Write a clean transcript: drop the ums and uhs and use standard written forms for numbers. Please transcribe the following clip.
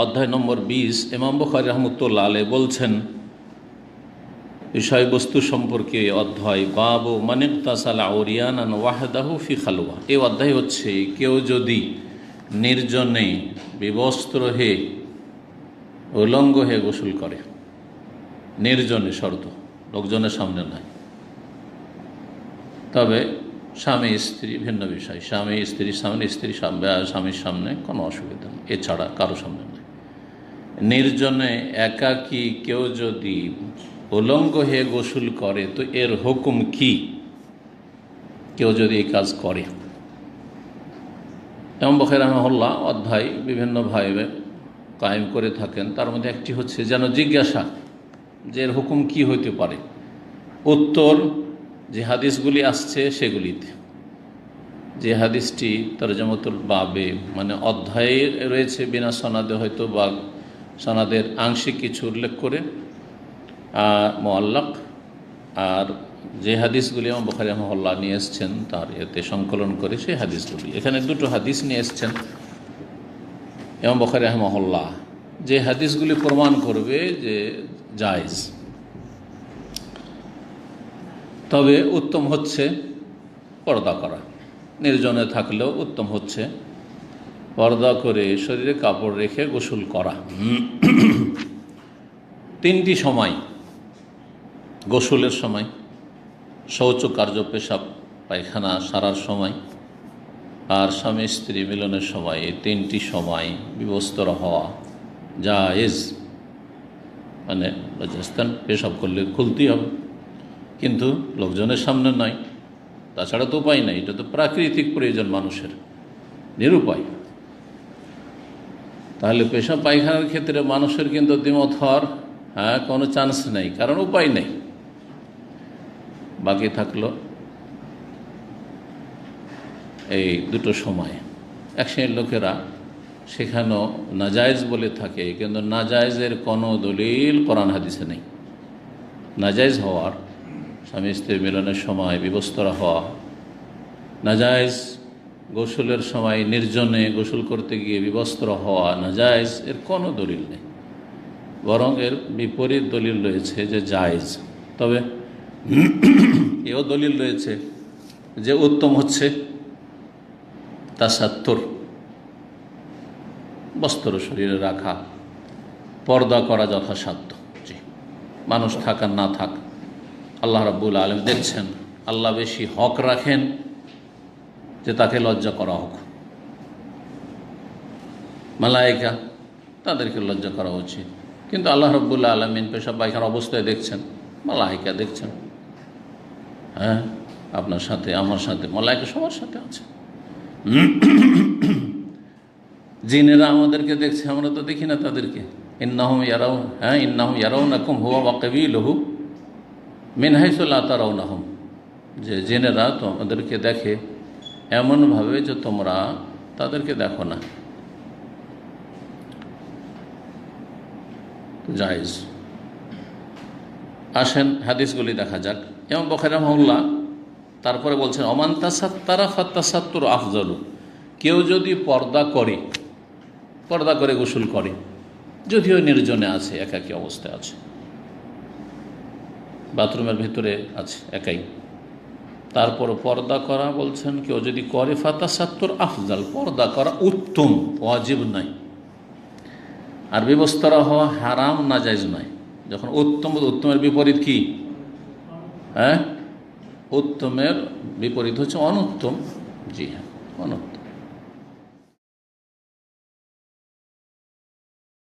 অধ্যায় নম্বর 20 ইমাম বুখারী রাহমাতুল্লাহ আলাইহি বলছেন বিষয়বস্তু সম্পর্কে অধ্যায় বাবু মান ইগতাসালা উরিয়ানান ওয়াহদাহু ফি খালওয়া। এই অধ্যায় হচ্ছে কেউ যদি নির্জনে বিবস্ত্র হয়ে উলঙ্গ হয়ে গোসল করে, নির্জনে শর্ত, লোকজনের সামনে নয়। তবে স্বামী স্ত্রী ভিন্ন বিষয়, স্বামী স্ত্রীর সামনে, স্বামীর সামনে কোনো অসুবিধা নেই, এছাড়া কারো সামনে নয়। নির্জনে একাকী কেউ যদি উলঙ্গ হয়ে গোসল করে তো এর হুকুম কি? কেউ যদি এই কাজ করে, ইমাম বুখারী রাহিমাহুল্লাহ অধ্যায় বিভিন্নভাবে কায়েম করে থাকেন। তার মধ্যে একটি হচ্ছে যেন জিজ্ঞাসা যে এর হুকুম কি হইতে পারে। উত্তর যে হাদিসগুলি আসছে সেগুলিতে, যে হাদিসটি তরজমাতুল বাবে মানে অধ্যায়ে রয়েছে বিনা সনাদে, হয়তো বা সনাদের আংশিক কিছু উল্লেখ করে মুআল্লাক, আর যে হাদিসগুলি ইমাম বুখারী রাহিমাহুল্লাহ নিয়ে এসছেন তার এতে সংকলন করে সেই হাদিসগুলি। এখানে দুটো হাদিস নিয়ে এসছেন ইমাম বুখারী রাহিমাহুল্লাহ, যে হাদিসগুলি প্রমাণ করবে যে জায়েজ। তবে উত্তম হচ্ছে পর্দা করা, নির্জনে থাকলেও উত্তম হচ্ছে পর্দা করে শরীরে কাপড় রেখে গোসল করা। তিনটি সময়: গোসলের সময়, শৌচ কার্য পেশাব পায়খানা সারার সময়, আর স্বামী স্ত্রী মিলনের সময়। এই তিনটি সময় বিবস্ত্র হওয়া জায়েজ। মানে লজ্জাস্থান পেশাব করলে খুলতেই হবে, কিন্তু লোকজনের সামনে নয়। তাছাড়া তো উপায় নাই, এটা তো প্রাকৃতিক প্রয়োজন মানুষের, নিরুপায়। তাহলে পেশাব পায়খানার ক্ষেত্রে মানুষের কিন্তু দ্বিমত হওয়ার কোনো চান্স নেই, কারণ উপায় নেই। বাকি থাকলো এই দুটো সময়। এক শ্রেণীর লোকেরা সেখানেও নাজায়েজ বলে থাকে, কিন্তু নাজায়েজের কোনো দলিল কোরআন হাদিসে নেই। নাজায়েজ হওয়ার, স্বামী স্ত্রী মিলনের সময় বিবস্ত্র হওয়া, নাজায়েজ গোসলের সময় নির্জনে গোসল করতে গিয়ে বিবস্ত্র হওয়া নাজায়েজ, এর কোনো দলিল নেই। বরং এর বিপরীত দলিল রয়েছে যে জায়েজ। তবে এও দলিল রয়েছে যে উত্তম হচ্ছে তাসাত্তুর, বস্ত্র শরীরে রাখা, পর্দা করা যথাসাধ্য। জি, মানুষ থাক আর না থাক, আল্লাহ রাব্বুল আলামিন দেখছেন। আল্লাহ বেশি হক রাখেন যে তাকে লজ্জা করা হোক। মালায়েকা, তাদেরকে লজ্জা করা উচিত, কিন্তু আল্লাহ রাব্বুল আলামিন পেশাব পায়খানার অবস্থায় দেখছেন, মালায়েকা দেখছেন। হ্যাঁ, আপনার সাথে, আমার সাথে, মালায়েকা সবার সাথে আছে। জিনেরা আমাদেরকে দেখছে, আমরা তো দেখি না তাদেরকে। ইন্নাহুম ইয়ারাউনাকুম হুয়া ওয়া কাবিলুহু মিন হাইসু লা তারাউনাহুম। যে জিনেরা তোমাদেরকে দেখে এমনভাবে যে তোমরা তাদেরকে দেখো না। জায়েজ। আসেন হাদিসগুলি দেখা যাক। ইমাম বুখারী রাহিমাহুল্লাহ তারপরে বলছেন ওমান তাসাত্তারা ফাতাসাত্তুরু আফজালু। কেউ যদি পর্দা করে গোসল করে, যদিও নির্জনে আছে, একাকী অবস্থায় আছে, বাথরুমের ভিতরে আছে একাই, তারপর পর্দা করা বলছেন কেউ যদি করে ফাতাসাত্তুর আফজাল, পর্দা করা উত্তম, ওয়াজিব নয়। আর বিবস্ত্র হওয়া হারাম, নাজায়েজ নয়। যখন উত্তম, উত্তমের বিপরীত কি? উত্তমের বিপরীত হচ্ছে অনুত্তম। জি হ্যাঁ, অনুত্তম।